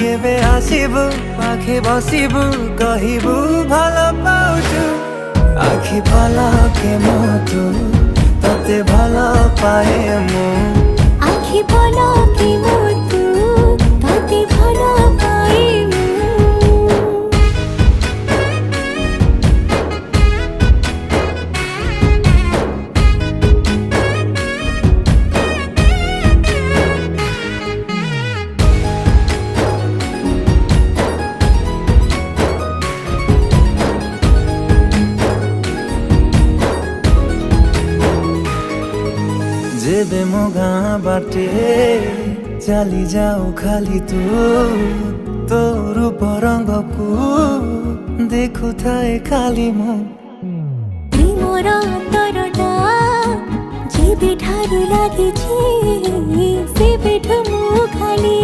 কেবে আসিবু পাখি বসিবু কহিবু ভাল পাউছু আখি পলকে মতো ততে ভাল পায়ে মু আখি পলকে মতো ততে ভাল পায়ে মু जेबे मो गाँ बाटे चली जाऊ खाली तू तो रूप रंग को देखु थाए खाली मो प्रेमर अंतरटा जेबे ठारू लागिछि सेबेठु मु खाली